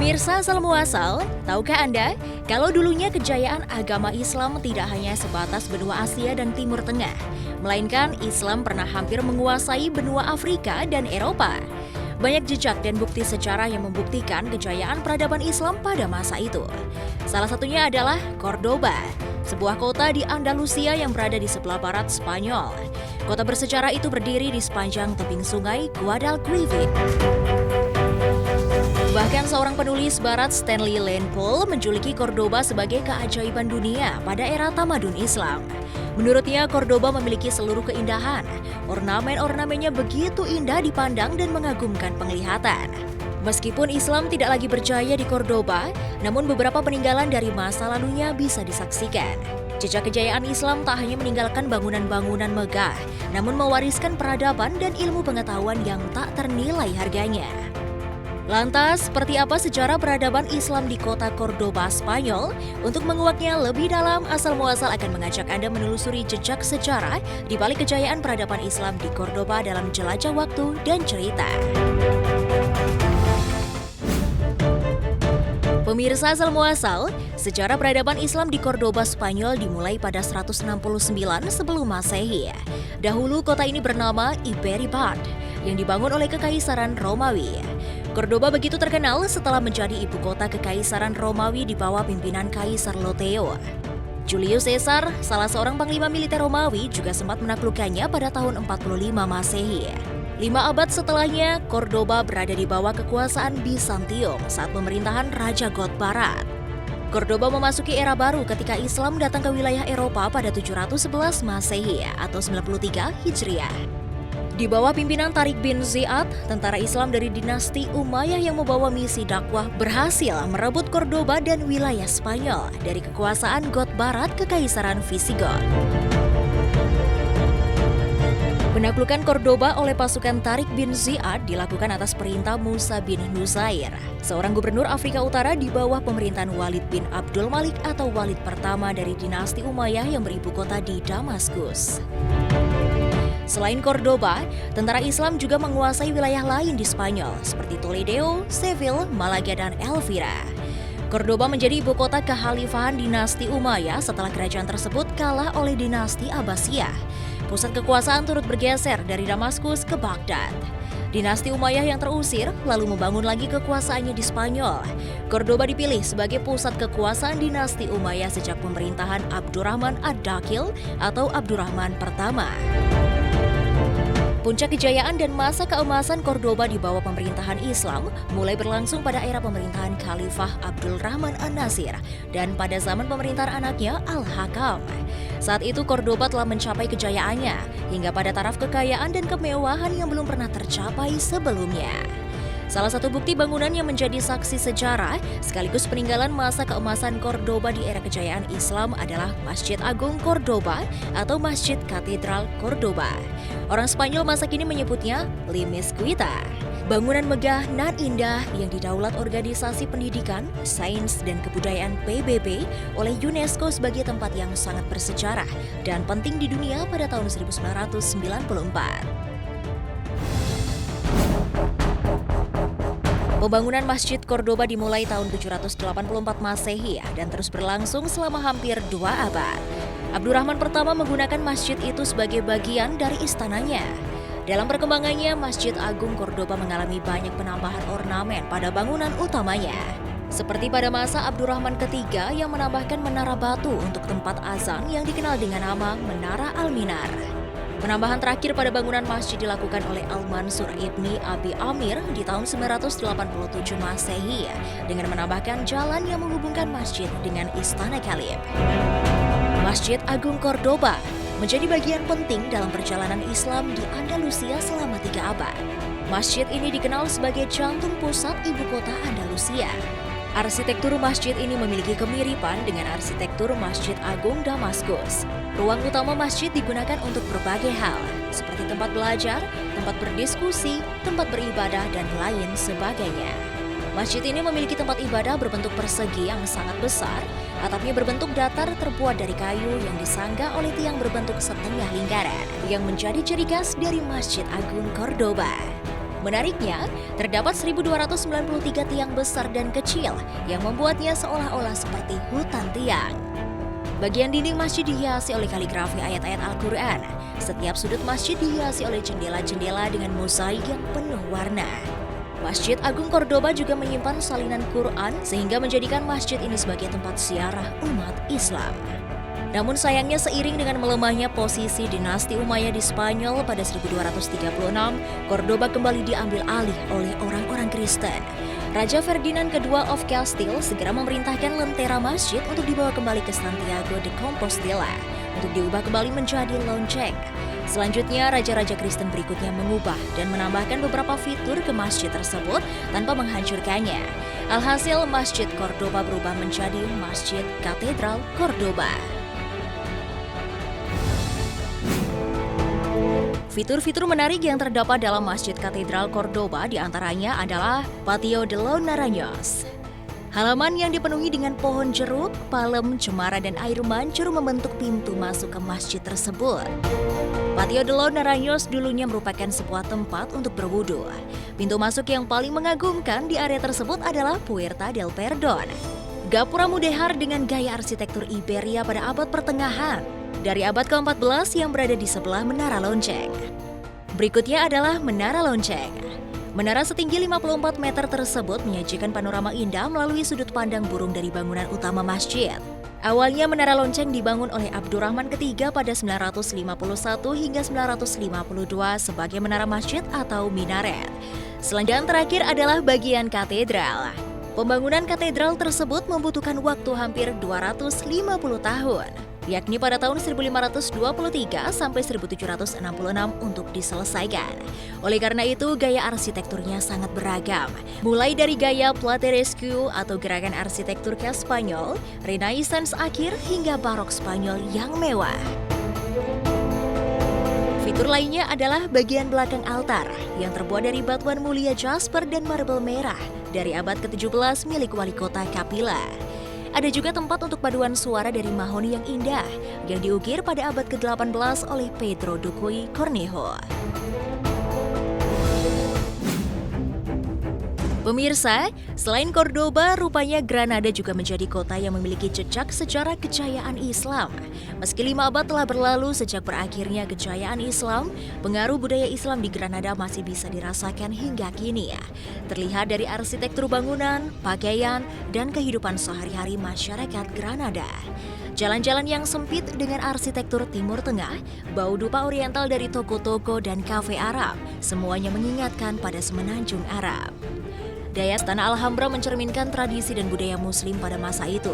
Pemirsa asal muasal, tahukah Anda kalau dulunya kejayaan agama Islam tidak hanya sebatas benua Asia dan Timur Tengah, melainkan Islam pernah hampir menguasai benua Afrika dan Eropa. Banyak jejak dan bukti sejarah yang membuktikan kejayaan peradaban Islam pada masa itu. Salah satunya adalah Cordoba, sebuah kota di Andalusia yang berada di sebelah barat Spanyol. Kota bersejarah itu berdiri di sepanjang tebing sungai Guadalquivir. Bahkan seorang penulis barat Stanley Lane Poole menjuluki Cordoba sebagai keajaiban dunia pada era tamadun Islam. Menurutnya, Cordoba memiliki seluruh keindahan. Ornamen-ornamennya begitu indah dipandang dan mengagumkan penglihatan. Meskipun Islam tidak lagi berjaya di Cordoba, namun beberapa peninggalan dari masa lalunya bisa disaksikan. Jejak kejayaan Islam tak hanya meninggalkan bangunan-bangunan megah, namun mewariskan peradaban dan ilmu pengetahuan yang tak ternilai harganya. Lantas, seperti apa sejarah peradaban Islam di kota Cordoba, Spanyol? Untuk menguaknya lebih dalam, asal muasal akan mengajak Anda menelusuri jejak sejarah di balik kejayaan peradaban Islam di Cordoba dalam jelajah waktu dan cerita. Pemirsa asal muasal, sejarah peradaban Islam di Cordoba, Spanyol dimulai pada 169 sebelum Masehi. Dahulu kota ini bernama Iberibad, yang dibangun oleh Kekaisaran Romawi. Cordoba begitu terkenal setelah menjadi ibu kota Kekaisaran Romawi di bawah pimpinan Kaisar Loteo. Julius Caesar, salah seorang panglima militer Romawi, juga sempat menaklukkannya pada tahun 45 Masehi. 5 abad setelahnya, Cordoba berada di bawah kekuasaan Bizantium saat pemerintahan Raja Goth Barat. Cordoba memasuki era baru ketika Islam datang ke wilayah Eropa pada 711 Masehi atau 93 Hijriah. Di bawah pimpinan Tariq bin Ziyad, tentara Islam dari dinasti Umayyah yang membawa misi dakwah berhasil merebut Cordoba dan wilayah Spanyol dari kekuasaan Goth Barat Kekaisaran Visigoth. Penaklukan Cordoba oleh pasukan Tariq bin Ziyad dilakukan atas perintah Musa bin Nusair, seorang gubernur Afrika Utara di bawah pemerintahan Walid bin Abdul Malik atau Walid pertama dari dinasti Umayyah yang beribu kota di Damaskus. Selain Cordoba, tentara Islam juga menguasai wilayah lain di Spanyol seperti Toledo, Seville, Malaga, dan Elvira. Cordoba menjadi ibu kota kekhalifahan dinasti Umayyah setelah kerajaan tersebut kalah oleh dinasti Abbasiyah. Pusat kekuasaan turut bergeser dari Damaskus ke Baghdad. Dinasti Umayyah yang terusir lalu membangun lagi kekuasaannya di Spanyol. Cordoba dipilih sebagai pusat kekuasaan dinasti Umayyah sejak pemerintahan Abdurrahman ad-Dakhil atau Abdurrahman pertama. Puncak kejayaan dan masa keemasan Cordoba di bawah pemerintahan Islam mulai berlangsung pada era pemerintahan Khalifah Abdul Rahman an-Nasir dan pada zaman pemerintahan anaknya Al-Hakam. Saat itu Cordoba telah mencapai kejayaannya hingga pada taraf kekayaan dan kemewahan yang belum pernah tercapai sebelumnya. Salah satu bukti bangunan yang menjadi saksi sejarah sekaligus peninggalan masa keemasan Cordoba di era kejayaan Islam adalah Masjid Agung Cordoba atau Masjid Katedral Cordoba. Orang Spanyol masa kini menyebutnya La Mezquita. Bangunan megah nan indah yang didaulat Organisasi Pendidikan, Sains, dan Kebudayaan PBB oleh UNESCO sebagai tempat yang sangat bersejarah dan penting di dunia pada tahun 1994. Pembangunan Masjid Cordoba dimulai tahun 784 Masehi dan terus berlangsung selama hampir 2 abad. Abdurrahman pertama menggunakan masjid itu sebagai bagian dari istananya. Dalam perkembangannya, Masjid Agung Cordoba mengalami banyak penambahan ornamen pada bangunan utamanya. Seperti pada masa Abdurrahman ketiga yang menambahkan menara batu untuk tempat azan yang dikenal dengan nama Menara Al-Minar. Penambahan terakhir pada bangunan masjid dilakukan oleh Al-Mansur ibni Abi Amir di tahun 987 Masehi dengan menambahkan jalan yang menghubungkan masjid dengan Istana Khalif. Masjid Agung Cordoba menjadi bagian penting dalam perjalanan Islam di Andalusia selama 3 abad. Masjid ini dikenal sebagai jantung pusat ibu kota Andalusia. Arsitektur masjid ini memiliki kemiripan dengan arsitektur Masjid Agung Damaskus. Ruang utama masjid digunakan untuk berbagai hal, seperti tempat belajar, tempat berdiskusi, tempat beribadah, dan lain sebagainya. Masjid ini memiliki tempat ibadah berbentuk persegi yang sangat besar, atapnya berbentuk datar terbuat dari kayu yang disangga oleh tiang berbentuk setengah lingkaran, yang menjadi ciri khas dari Masjid Agung Cordoba. Menariknya, terdapat 1.293 tiang besar dan kecil yang membuatnya seolah-olah seperti hutan tiang. Bagian dinding masjid dihiasi oleh kaligrafi ayat-ayat Al-Quran. Setiap sudut masjid dihiasi oleh jendela-jendela dengan mozaik yang penuh warna. Masjid Agung Cordoba juga menyimpan salinan Quran sehingga menjadikan masjid ini sebagai tempat ziarah umat Islam. Namun sayangnya seiring dengan melemahnya posisi dinasti Umayyah di Spanyol pada 1236, Cordoba kembali diambil alih oleh orang-orang Kristen. Raja Ferdinand II of Castile segera memerintahkan lentera masjid untuk dibawa kembali ke Santiago de Compostela untuk diubah kembali menjadi lonceng. Selanjutnya, raja-raja Kristen berikutnya mengubah dan menambahkan beberapa fitur ke masjid tersebut tanpa menghancurkannya. Alhasil, Masjid Cordoba berubah menjadi Masjid Katedral Cordoba. Fitur-fitur menarik yang terdapat dalam Masjid Katedral Cordoba diantaranya adalah Patio de los Naranjos. Halaman yang dipenuhi dengan pohon jeruk, palem, cemara, dan air mancur membentuk pintu masuk ke masjid tersebut. Patio de los Naranjos dulunya merupakan sebuah tempat untuk berwudu. Pintu masuk yang paling mengagumkan di area tersebut adalah Puerta del Perdón. Gapura mudehar dengan gaya arsitektur Iberia pada abad pertengahan, dari abad ke-14 yang berada di sebelah Menara Lonceng. Berikutnya adalah Menara Lonceng. Menara setinggi 54 meter tersebut menyajikan panorama indah melalui sudut pandang burung dari bangunan utama masjid. Awalnya Menara Lonceng dibangun oleh Abdurrahman III pada 951 hingga 952 sebagai menara masjid atau minaret. Selanjutnya terakhir adalah bagian katedral. Pembangunan katedral tersebut membutuhkan waktu hampir 250 tahun, yakni pada tahun 1523 sampai 1766 untuk diselesaikan. Oleh karena itu, gaya arsitekturnya sangat beragam, mulai dari gaya Platerescu atau gerakan arsitektur khas Spanyol, Renaissance akhir hingga Barok Spanyol yang mewah. Fitur lainnya adalah bagian belakang altar yang terbuat dari batuan mulia jasper dan marble merah dari abad ke-17 milik wali kota Kapila. Ada juga tempat untuk paduan suara dari mahoni yang indah yang diukir pada abad ke-18 oleh Pedro Duque Cornejo. Pemirsa, selain Cordoba, rupanya Granada juga menjadi kota yang memiliki jejak sejarah kejayaan Islam. Meski 5 abad telah berlalu sejak berakhirnya kejayaan Islam, pengaruh budaya Islam di Granada masih bisa dirasakan hingga kini. Terlihat dari arsitektur bangunan, pakaian, dan kehidupan sehari-hari masyarakat Granada. Jalan-jalan yang sempit dengan arsitektur Timur Tengah, bau dupa oriental dari toko-toko dan kafe Arab, semuanya mengingatkan pada semenanjung Arab. Dayas Tanah Alhambra mencerminkan tradisi dan budaya Muslim pada masa itu.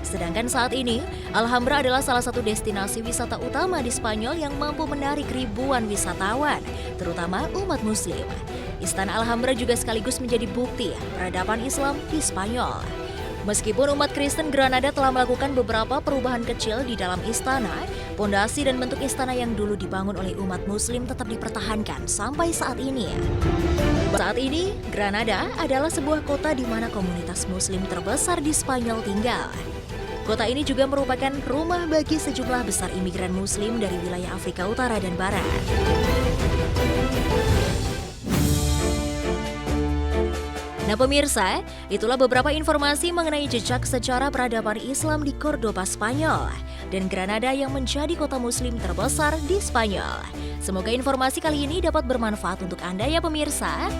Sedangkan saat ini, Alhambra adalah salah satu destinasi wisata utama di Spanyol yang mampu menarik ribuan wisatawan, terutama umat Muslim. Istana Alhambra juga sekaligus menjadi bukti peradaban Islam di Spanyol. Meskipun umat Kristen Granada telah melakukan beberapa perubahan kecil di dalam istana, pondasi dan bentuk istana yang dulu dibangun oleh umat Muslim tetap dipertahankan sampai saat ini. Saat ini, Granada adalah sebuah kota di mana komunitas Muslim terbesar di Spanyol tinggal. Kota ini juga merupakan rumah bagi sejumlah besar imigran Muslim dari wilayah Afrika Utara dan Barat. Nah pemirsa, itulah beberapa informasi mengenai jejak sejarah peradaban Islam di Cordoba, Spanyol, dan Granada yang menjadi kota Muslim terbesar di Spanyol. Semoga informasi kali ini dapat bermanfaat untuk Anda ya pemirsa.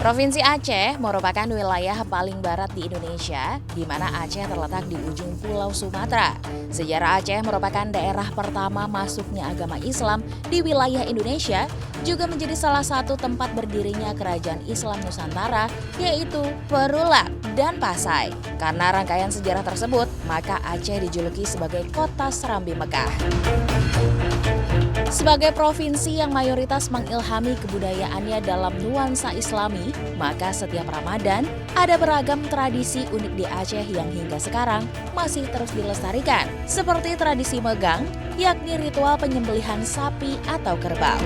Provinsi Aceh merupakan wilayah paling barat di Indonesia, di mana Aceh terletak di ujung Pulau Sumatera. Sejarah Aceh merupakan daerah pertama masuknya agama Islam di wilayah Indonesia, juga menjadi salah satu tempat berdirinya kerajaan Islam Nusantara, yaitu Perulak dan Pasai. Karena rangkaian sejarah tersebut, maka Aceh dijuluki sebagai kota Serambi Mekah. Sebagai provinsi yang mayoritas mengilhami kebudayaannya dalam nuansa Islami, maka setiap Ramadan ada beragam tradisi unik di Aceh yang hingga sekarang masih terus dilestarikan, seperti tradisi megang, yakni ritual penyembelihan sapi atau kerbau.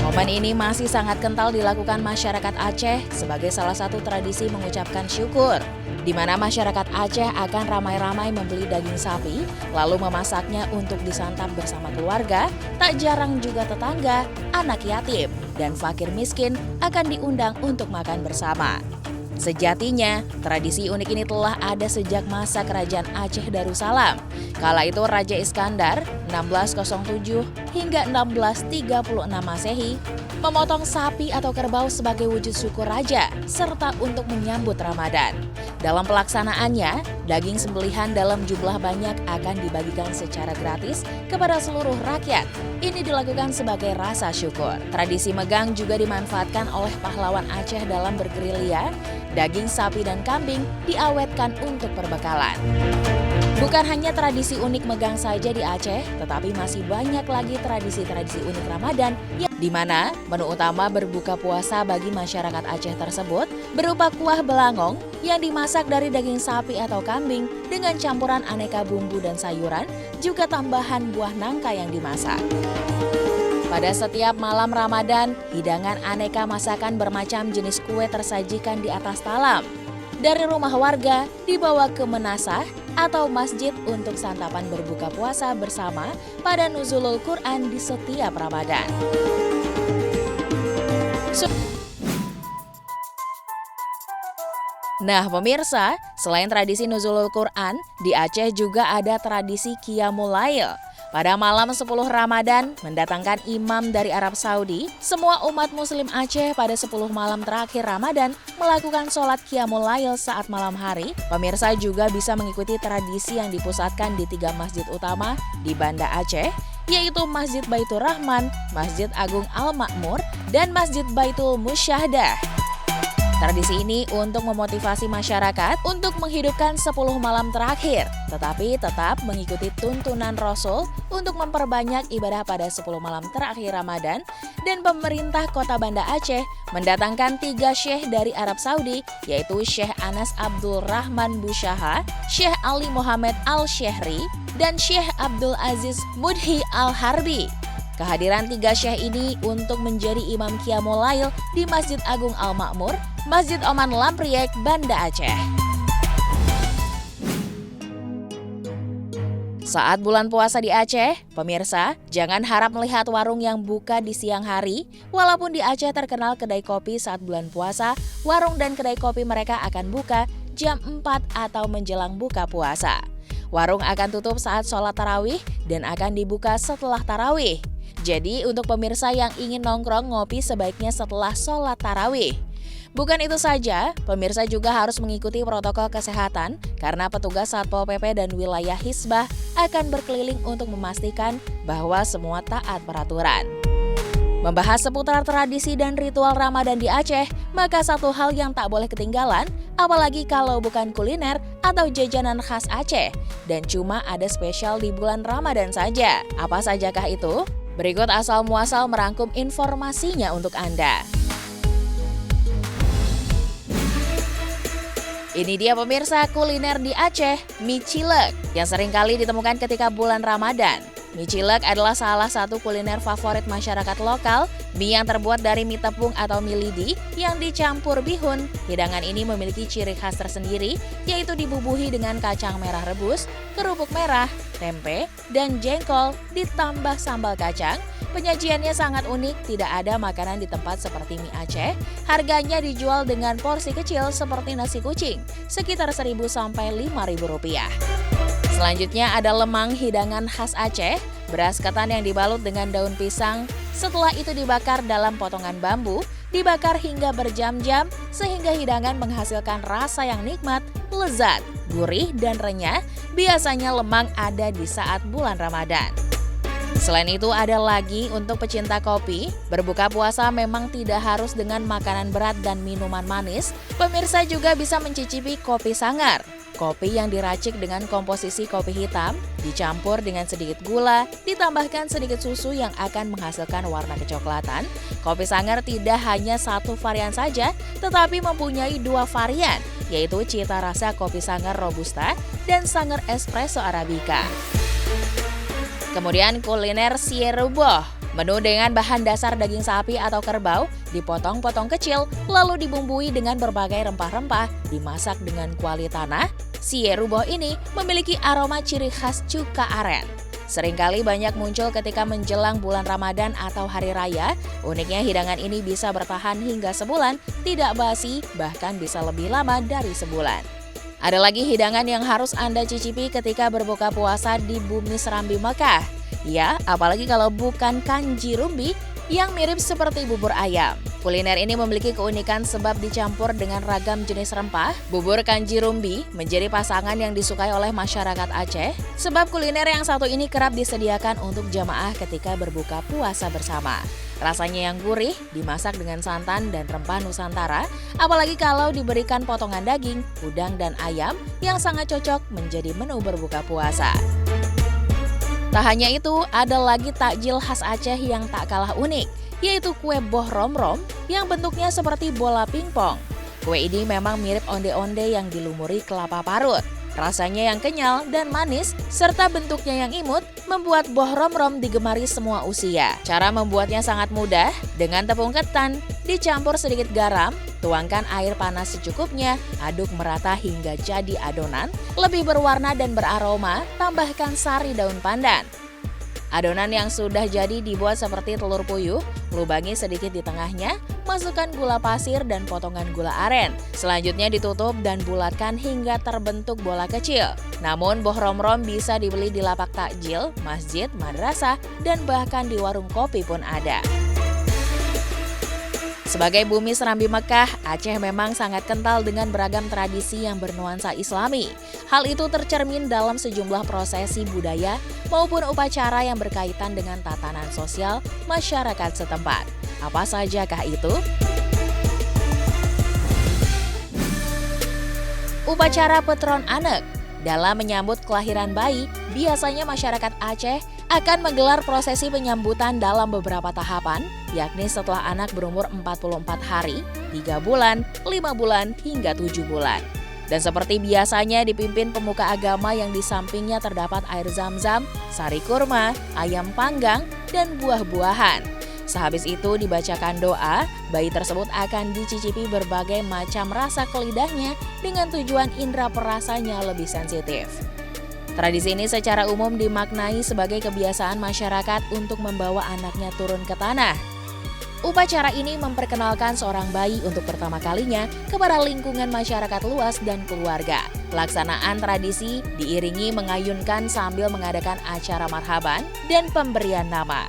Momen ini masih sangat kental dilakukan masyarakat Aceh sebagai salah satu tradisi mengucapkan syukur. di mana masyarakat Aceh akan ramai-ramai membeli daging sapi, lalu memasaknya untuk disantap bersama keluarga, tak jarang juga tetangga, anak yatim, dan fakir miskin akan diundang untuk makan bersama. Sejatinya, tradisi unik ini telah ada sejak masa Kerajaan Aceh Darussalam. Kala itu Raja Iskandar 1607 hingga 1636 Masehi memotong sapi atau kerbau sebagai wujud syukur raja serta untuk menyambut Ramadan. Dalam pelaksanaannya, daging sembelihan dalam jumlah banyak akan dibagikan secara gratis kepada seluruh rakyat. Ini dilakukan sebagai rasa syukur. Tradisi megang juga dimanfaatkan oleh pahlawan Aceh dalam bergerilya. Daging sapi dan kambing diawetkan untuk perbekalan. Bukan hanya tradisi unik megang saja di Aceh, tetapi masih banyak lagi tradisi-tradisi unik Ramadan di mana menu utama berbuka puasa bagi masyarakat Aceh tersebut berupa kuah belangong yang dimasak dari daging sapi atau kambing dengan campuran aneka bumbu dan sayuran, juga tambahan buah nangka yang dimasak. Pada setiap malam Ramadan, hidangan aneka masakan bermacam jenis kue tersajikan di atas talam. Dari rumah warga dibawa ke menasah atau masjid untuk santapan berbuka puasa bersama pada nuzulul Quran di setiap Ramadan. Nah pemirsa, selain tradisi nuzulul Quran, di Aceh juga ada tradisi Qiyamul Lail. Pada malam 10 Ramadan, mendatangkan imam dari Arab Saudi, semua umat muslim Aceh pada 10 malam terakhir Ramadan melakukan sholat Qiyamul Lail saat malam hari. Pemirsa juga bisa mengikuti tradisi yang dipusatkan di 3 masjid utama di Banda Aceh, yaitu Masjid Baitur Rahman, Masjid Agung Al-Ma'mur, dan Masjid Baitul Musyahdah. Tradisi ini untuk memotivasi masyarakat untuk menghidupkan 10 malam terakhir, tetapi tetap mengikuti tuntunan Rasul untuk memperbanyak ibadah pada 10 malam terakhir Ramadan, dan pemerintah kota Banda Aceh mendatangkan 3 syekh dari Arab Saudi, yaitu Syekh Anas Abdul Rahman Busyaha, Syekh Ali Muhammad Al-Syehri, dan Syekh Abdul Aziz Mudhi Al-Harbi. Kehadiran 3 syekh ini untuk menjadi imam Qiyamul Lail di Masjid Agung Al-Ma'mur, Masjid Oman Lampriek, Banda Aceh. Saat bulan puasa di Aceh, pemirsa, jangan harap melihat warung yang buka di siang hari. Walaupun di Aceh terkenal kedai kopi saat bulan puasa, warung dan kedai kopi mereka akan buka jam 4 atau menjelang buka puasa. Warung akan tutup saat sholat tarawih dan akan dibuka setelah tarawih. Jadi untuk pemirsa yang ingin nongkrong ngopi sebaiknya setelah sholat tarawih. Bukan itu saja, pemirsa juga harus mengikuti protokol kesehatan karena petugas Satpol PP dan wilayah Hisbah akan berkeliling untuk memastikan bahwa semua taat peraturan. Membahas seputar tradisi dan ritual Ramadan di Aceh, maka satu hal yang tak boleh ketinggalan, apalagi kalau bukan kuliner atau jajanan khas Aceh, dan cuma ada spesial di bulan Ramadan saja. Apa sajakah itu? Berikut asal muasal merangkum informasinya untuk Anda. Ini dia pemirsa kuliner di Aceh, mie cilek, yang seringkali ditemukan ketika bulan Ramadan. Mie cilek adalah salah satu kuliner favorit masyarakat lokal, mie yang terbuat dari mie tepung atau mie lidi yang dicampur bihun. Hidangan ini memiliki ciri khas tersendiri, yaitu dibubuhi dengan kacang merah rebus, kerupuk merah, tempe, dan jengkol, ditambah sambal kacang. Penyajiannya sangat unik, tidak ada makanan di tempat seperti mie Aceh. Harganya dijual dengan porsi kecil seperti nasi kucing, sekitar 1.000 sampai 5.000 rupiah. Selanjutnya ada lemang, hidangan khas Aceh, beras ketan yang dibalut dengan daun pisang. Setelah itu dibakar dalam potongan bambu, dibakar hingga berjam-jam sehingga hidangan menghasilkan rasa yang nikmat, lezat, gurih, dan renyah. Biasanya lemang ada di saat bulan Ramadan. Selain itu ada lagi untuk pecinta kopi, berbuka puasa memang tidak harus dengan makanan berat dan minuman manis. Pemirsa juga bisa mencicipi kopi sangar. Kopi yang diracik dengan komposisi kopi hitam, dicampur dengan sedikit gula, ditambahkan sedikit susu yang akan menghasilkan warna kecoklatan. Kopi sangar tidak hanya satu varian saja, tetapi mempunyai 2 varian, yaitu cita rasa kopi sangar Robusta dan sangar espresso Arabica. Kemudian kuliner sieruboh. Menu dengan bahan dasar daging sapi atau kerbau dipotong-potong kecil, lalu dibumbui dengan berbagai rempah-rempah, dimasak dengan kuali tanah. Sie ruboh ini memiliki aroma ciri khas cuka aren. Seringkali banyak muncul ketika menjelang bulan Ramadan atau hari raya. Uniknya hidangan ini bisa bertahan hingga sebulan, tidak basi, bahkan bisa lebih lama dari sebulan. Ada lagi hidangan yang harus Anda cicipi ketika berbuka puasa di bumi Serambi Mekah. Ya, apalagi kalau bukan kanji rumbi yang mirip seperti bubur ayam. Kuliner ini memiliki keunikan sebab dicampur dengan ragam jenis rempah. Bubur kanji rumbi menjadi pasangan yang disukai oleh masyarakat Aceh, sebab kuliner yang satu ini kerap disediakan untuk jamaah ketika berbuka puasa bersama. Rasanya yang gurih, dimasak dengan santan dan rempah Nusantara, apalagi kalau diberikan potongan daging, udang, dan ayam yang sangat cocok menjadi menu berbuka puasa. Tak hanya itu, ada lagi takjil khas Aceh yang tak kalah unik, yaitu kue boh rom-rom yang bentuknya seperti bola pingpong. Kue ini memang mirip onde-onde yang dilumuri kelapa parut. Rasanya yang kenyal dan manis, serta bentuknya yang imut, membuat boh rom-rom digemari semua usia. Cara membuatnya sangat mudah, dengan tepung ketan, dicampur sedikit garam, tuangkan air panas secukupnya, aduk merata hingga jadi adonan, lebih berwarna dan beraroma, tambahkan sari daun pandan. Adonan yang sudah jadi dibuat seperti telur puyuh, lubangi sedikit di tengahnya, masukkan gula pasir dan potongan gula aren. Selanjutnya ditutup dan bulatkan hingga terbentuk bola kecil. Namun boh rom-rom bisa dibeli di lapak takjil, masjid, madrasah, dan bahkan di warung kopi pun ada. Sebagai bumi Serambi Mekah, Aceh memang sangat kental dengan beragam tradisi yang bernuansa Islami. Hal itu tercermin dalam sejumlah prosesi budaya maupun upacara yang berkaitan dengan tatanan sosial masyarakat setempat. Apa sajakah itu? Upacara Petron Anek. Dalam menyambut kelahiran bayi, biasanya masyarakat Aceh akan menggelar prosesi penyambutan dalam beberapa tahapan, yakni setelah anak berumur 44 hari, 3 bulan, 5 bulan, hingga 7 bulan. Dan seperti biasanya dipimpin pemuka agama yang di sampingnya terdapat air zam-zam, sari kurma, ayam panggang, dan buah-buahan. Sehabis itu dibacakan doa, bayi tersebut akan dicicipi berbagai macam rasa ke lidahnya dengan tujuan indera perasanya lebih sensitif. Tradisi ini secara umum dimaknai sebagai kebiasaan masyarakat untuk membawa anaknya turun ke tanah. Upacara ini memperkenalkan seorang bayi untuk pertama kalinya kepada lingkungan masyarakat luas dan keluarga. Pelaksanaan tradisi diiringi mengayunkan sambil mengadakan acara marhaban dan pemberian nama.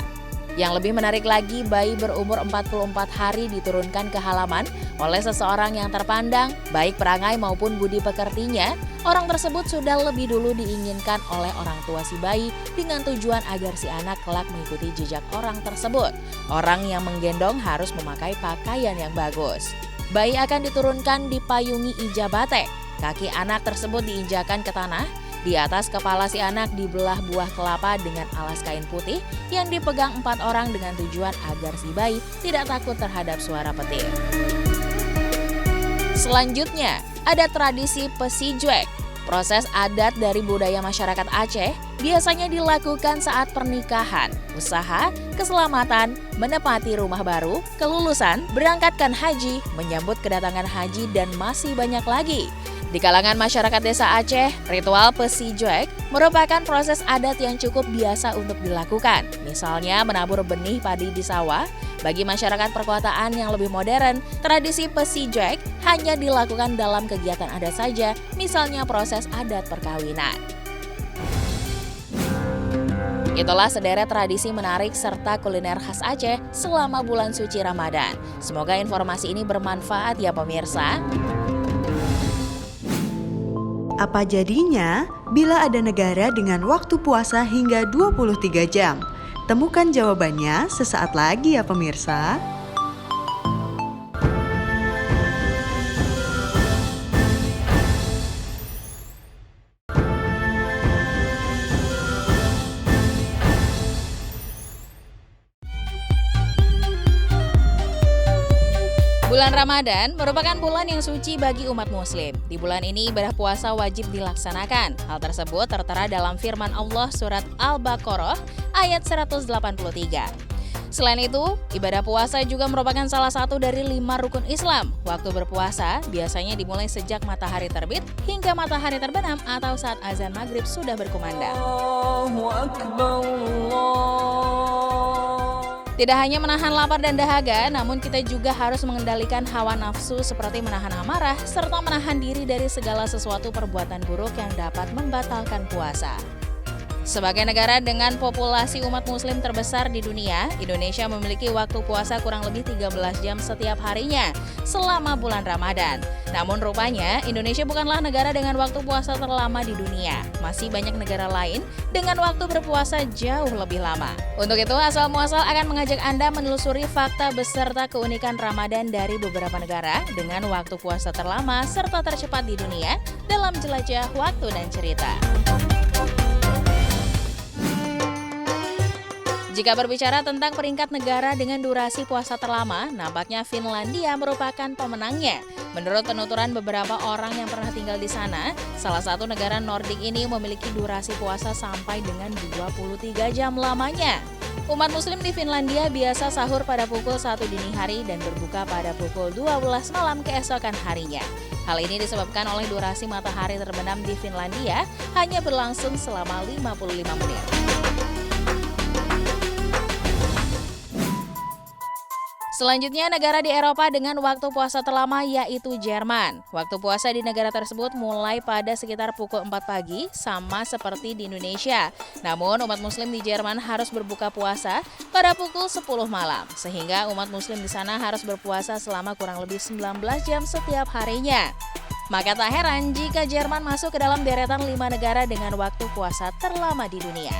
Yang lebih menarik lagi, bayi berumur 44 hari diturunkan ke halaman oleh seseorang yang terpandang, baik perangai maupun budi pekertinya. Orang tersebut sudah lebih dulu diinginkan oleh orang tua si bayi dengan tujuan agar si anak kelak mengikuti jejak orang tersebut. Orang yang menggendong harus memakai pakaian yang bagus. Bayi akan diturunkan dipayungi ijabate. Kaki anak tersebut diinjakan ke tanah. Di atas kepala si anak dibelah buah kelapa dengan alas kain putih yang dipegang 4 orang dengan tujuan agar si bayi tidak takut terhadap suara petir. Selanjutnya, ada tradisi pesijuek. Proses adat dari budaya masyarakat Aceh biasanya dilakukan saat pernikahan, usaha, keselamatan, menepati rumah baru, kelulusan, berangkatkan haji, menyambut kedatangan haji, dan masih banyak lagi. Di kalangan masyarakat desa Aceh, ritual pesijuek merupakan proses adat yang cukup biasa untuk dilakukan. Misalnya menabur benih padi di sawah. Bagi masyarakat perkotaan yang lebih modern, tradisi pesijuek hanya dilakukan dalam kegiatan adat saja, misalnya proses adat perkawinan. Itulah sederet tradisi menarik serta kuliner khas Aceh selama bulan suci Ramadan. Semoga informasi ini bermanfaat ya pemirsa. Apa jadinya bila ada negara dengan waktu puasa hingga 23 jam? Temukan jawabannya sesaat lagi ya pemirsa. Bulan Ramadan merupakan bulan yang suci bagi umat muslim. Di bulan ini ibadah puasa wajib dilaksanakan. Hal tersebut tertera dalam firman Allah surat Al-Baqarah ayat 183. Selain itu, ibadah puasa juga merupakan salah satu dari 5 rukun Islam. Waktu berpuasa biasanya dimulai sejak matahari terbit hingga matahari terbenam atau saat azan maghrib sudah berkumandang. Tidak hanya menahan lapar dan dahaga, namun kita juga harus mengendalikan hawa nafsu seperti menahan amarah, serta menahan diri dari segala sesuatu perbuatan buruk yang dapat membatalkan puasa. Sebagai negara dengan populasi umat muslim terbesar di dunia, Indonesia memiliki waktu puasa kurang lebih 13 jam setiap harinya selama bulan Ramadan. Namun rupanya, Indonesia bukanlah negara dengan waktu puasa terlama di dunia. Masih banyak negara lain dengan waktu berpuasa jauh lebih lama. Untuk itu, Asal Muasal akan mengajak Anda menelusuri fakta beserta keunikan Ramadan dari beberapa negara dengan waktu puasa terlama serta tercepat di dunia dalam jelajah waktu dan cerita. Jika berbicara tentang peringkat negara dengan durasi puasa terlama, nampaknya Finlandia merupakan pemenangnya. Menurut penuturan beberapa orang yang pernah tinggal di sana, salah satu negara Nordik ini memiliki durasi puasa sampai dengan 23 jam lamanya. Umat muslim di Finlandia biasa sahur pada pukul 1 dini hari dan berbuka pada pukul 12 malam keesokan harinya. Hal ini disebabkan oleh durasi matahari terbenam di Finlandia hanya berlangsung selama 55 menit. Selanjutnya, negara di Eropa dengan waktu puasa terlama yaitu Jerman. Waktu puasa di negara tersebut mulai pada sekitar pukul 4 pagi, sama seperti di Indonesia. Namun, umat muslim di Jerman harus berbuka puasa pada pukul 10 malam, sehingga umat muslim di sana harus berpuasa selama kurang lebih 19 jam setiap harinya. Maka tak heran jika Jerman masuk ke dalam deretan 5 negara dengan waktu puasa terlama di dunia.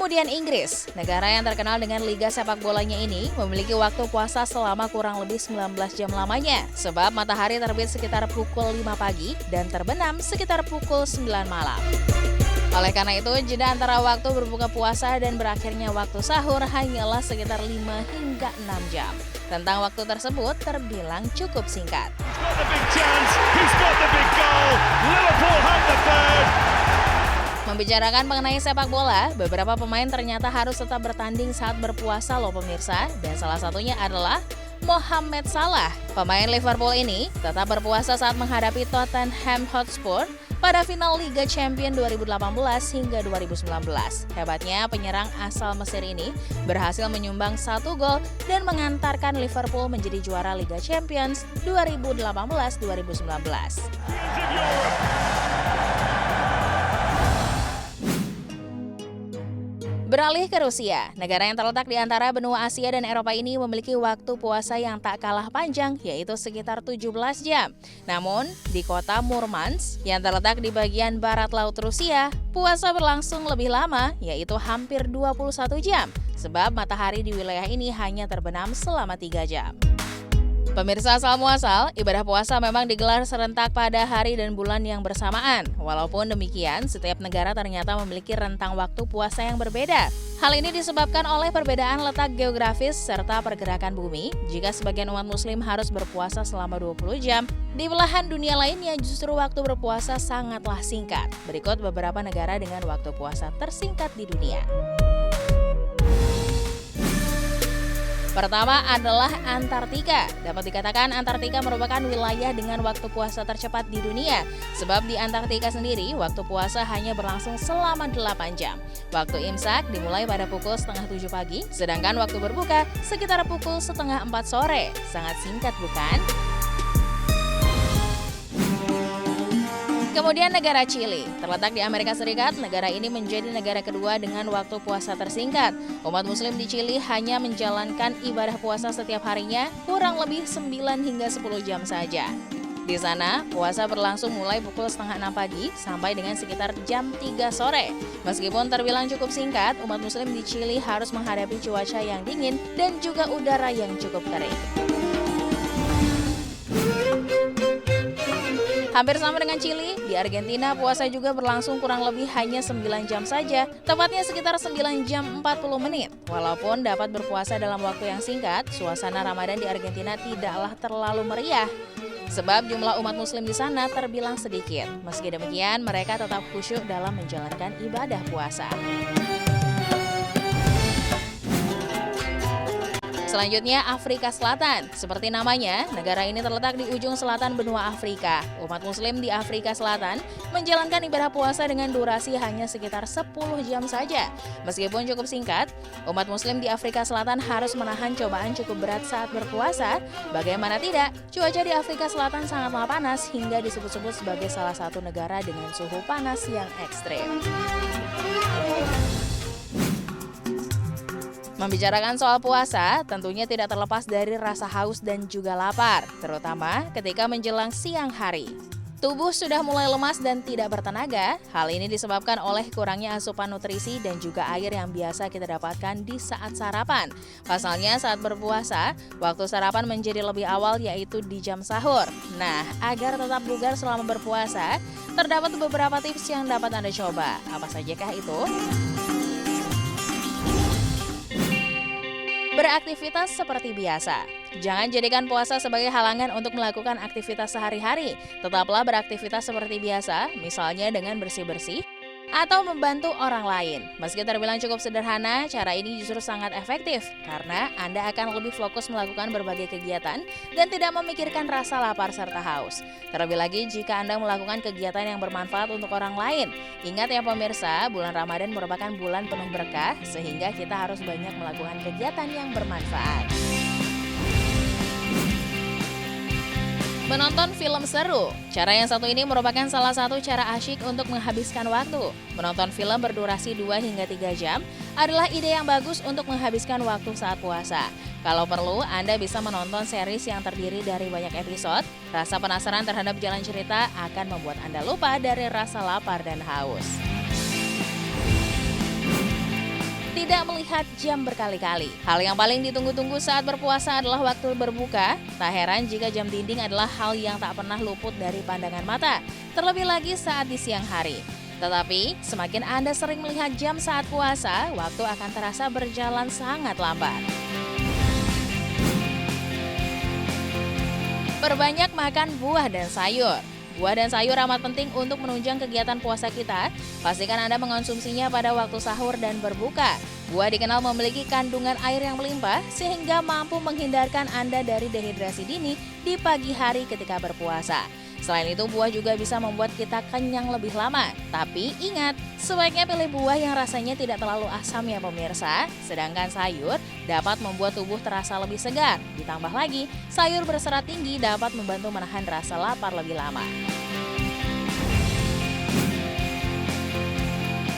Kemudian Inggris, negara yang terkenal dengan liga sepak bolanya ini memiliki waktu puasa selama kurang lebih 19 jam lamanya, sebab matahari terbit sekitar pukul 5 pagi dan terbenam sekitar pukul 9 malam. Oleh karena itu, jeda antara waktu berbuka puasa dan berakhirnya waktu sahur hanyalah sekitar 5 hingga 6 jam. Rentang waktu tersebut terbilang cukup singkat. Membicarakan mengenai sepak bola, beberapa pemain ternyata harus tetap bertanding saat berpuasa loh pemirsa, dan salah satunya adalah Mohamed Salah. Pemain Liverpool ini tetap berpuasa saat menghadapi Tottenham Hotspur pada final Liga Champions 2018 hingga 2019. Hebatnya, penyerang asal Mesir ini berhasil menyumbang 1 gol dan mengantarkan Liverpool menjadi juara Liga Champions 2018-2019. Beralih ke Rusia, negara yang terletak di antara benua Asia dan Eropa ini memiliki waktu puasa yang tak kalah panjang, yaitu sekitar 17 jam. Namun, di kota Murmansk yang terletak di bagian barat laut Rusia, puasa berlangsung lebih lama, yaitu hampir 21 jam, sebab matahari di wilayah ini hanya terbenam selama 3 jam. Pemirsa Asal Muasal, ibadah puasa memang digelar serentak pada hari dan bulan yang bersamaan. Walaupun demikian, setiap negara ternyata memiliki rentang waktu puasa yang berbeda. Hal ini disebabkan oleh perbedaan letak geografis serta pergerakan bumi. Jika sebagian umat muslim harus berpuasa selama 20 jam, di belahan dunia lainnya justru waktu berpuasa sangatlah singkat. Berikut beberapa negara dengan waktu puasa tersingkat di dunia. Pertama adalah Antartika. Dapat dikatakan Antartika merupakan wilayah dengan waktu puasa tercepat di dunia. Sebab di Antartika sendiri, waktu puasa hanya berlangsung selama 8 jam. Waktu imsak dimulai pada pukul setengah 7 pagi, sedangkan waktu berbuka sekitar pukul setengah 4 sore. Sangat singkat bukan? Kemudian negara Chili, terletak di Amerika Serikat, negara ini menjadi negara kedua dengan waktu puasa tersingkat. Umat muslim di Chili hanya menjalankan ibadah puasa setiap harinya kurang lebih 9 hingga 10 jam saja. Di sana, puasa berlangsung mulai pukul setengah 6 pagi sampai dengan sekitar jam 3 sore. Meskipun terbilang cukup singkat, umat muslim di Chili harus menghadapi cuaca yang dingin dan juga udara yang cukup kering. Hampir sama dengan Chili, di Argentina puasa juga berlangsung kurang lebih hanya 9 jam saja, tepatnya sekitar 9 jam 40 menit. Walaupun dapat berpuasa dalam waktu yang singkat, suasana Ramadan di Argentina tidaklah terlalu meriah. sebab jumlah umat muslim di sana terbilang sedikit. Meski demikian, mereka tetap khusyuk dalam menjalankan ibadah puasa. Selanjutnya, Afrika Selatan. Seperti namanya, negara ini terletak di ujung selatan benua Afrika. Umat muslim di Afrika Selatan menjalankan ibadah puasa dengan durasi hanya sekitar 10 jam saja. Meskipun cukup singkat, umat muslim di Afrika Selatan harus menahan cobaan cukup berat saat berpuasa. Bagaimana tidak, cuaca di Afrika Selatan sangatlah panas hingga disebut-sebut sebagai salah satu negara dengan suhu panas yang ekstrim. Membicarakan soal puasa, tentunya tidak terlepas dari rasa haus dan juga lapar, terutama ketika menjelang siang hari. Tubuh sudah mulai lemas dan tidak bertenaga. Hal ini disebabkan oleh kurangnya asupan nutrisi dan juga air yang biasa kita dapatkan di saat sarapan. Pasalnya saat berpuasa, waktu sarapan menjadi lebih awal yaitu di jam sahur. Nah, agar tetap bugar selama berpuasa, terdapat beberapa tips yang dapat Anda coba. Apa sajakah itu? Beraktivitas seperti biasa. Jangan jadikan puasa sebagai halangan untuk melakukan aktivitas sehari-hari. Tetaplah beraktivitas seperti biasa, misalnya dengan bersih-bersih atau membantu orang lain. Meski terbilang cukup sederhana, cara ini justru sangat efektif karena Anda akan lebih fokus melakukan berbagai kegiatan dan tidak memikirkan rasa lapar serta haus. Terlebih lagi jika Anda melakukan kegiatan yang bermanfaat untuk orang lain. Ingat ya pemirsa, bulan Ramadan merupakan bulan penuh berkah sehingga kita harus banyak melakukan kegiatan yang bermanfaat. Menonton film seru. Cara yang satu ini merupakan salah satu cara asyik untuk menghabiskan waktu. Menonton film berdurasi 2 hingga 3 jam adalah ide yang bagus untuk menghabiskan waktu saat puasa. Kalau perlu, Anda bisa menonton series yang terdiri dari banyak episode. Rasa penasaran terhadap jalan cerita akan membuat Anda lupa dari rasa lapar dan haus. Tidak melihat jam berkali-kali. Hal yang paling ditunggu-tunggu saat berpuasa adalah waktu berbuka. Tak heran jika jam dinding adalah hal yang tak pernah luput dari pandangan mata, terlebih lagi saat di siang hari. Tetapi, semakin Anda sering melihat jam saat puasa, waktu akan terasa berjalan sangat lambat. Perbanyak makan buah dan sayur. Buah dan sayur amat penting untuk menunjang kegiatan puasa kita. Pastikan Anda mengonsumsinya pada waktu sahur dan berbuka. Buah dikenal memiliki kandungan air yang melimpah sehingga mampu menghindarkan Anda dari dehidrasi dini di pagi hari ketika berpuasa. Selain itu, buah juga bisa membuat kita kenyang lebih lama. Tapi ingat, sebaiknya pilih buah yang rasanya tidak terlalu asam ya pemirsa. Sedangkan sayur dapat membuat tubuh terasa lebih segar. Ditambah lagi, sayur berserat tinggi dapat membantu menahan rasa lapar lebih lama.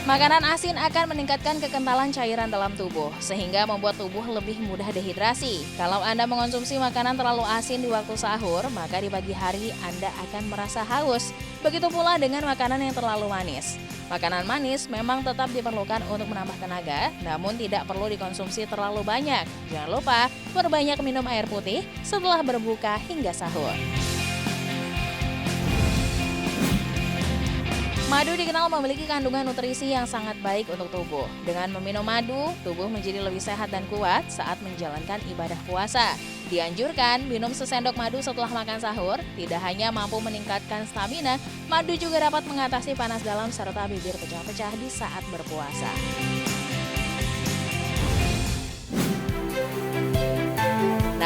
Makanan asin akan meningkatkan kekentalan cairan dalam tubuh, sehingga membuat tubuh lebih mudah dehidrasi. Kalau Anda mengonsumsi makanan terlalu asin di waktu sahur, maka di pagi hari Anda akan merasa haus. Begitu pula dengan makanan yang terlalu manis. Makanan manis memang tetap diperlukan untuk menambah tenaga, namun tidak perlu dikonsumsi terlalu banyak. Jangan lupa, perbanyak minum air putih setelah berbuka hingga sahur. Madu dikenal memiliki kandungan nutrisi yang sangat baik untuk tubuh. Dengan meminum madu, tubuh menjadi lebih sehat dan kuat saat menjalankan ibadah puasa. Dianjurkan minum sesendok madu setelah makan sahur, tidak hanya mampu meningkatkan stamina, madu juga dapat mengatasi panas dalam serta bibir pecah-pecah di saat berpuasa.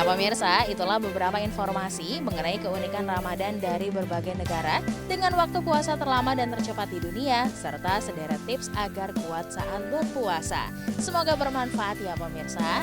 Nah pemirsa, itulah beberapa informasi mengenai keunikan Ramadan dari berbagai negara dengan waktu puasa terlama dan tercepat di dunia, serta sederet tips agar kuat saat berpuasa. Semoga bermanfaat ya pemirsa.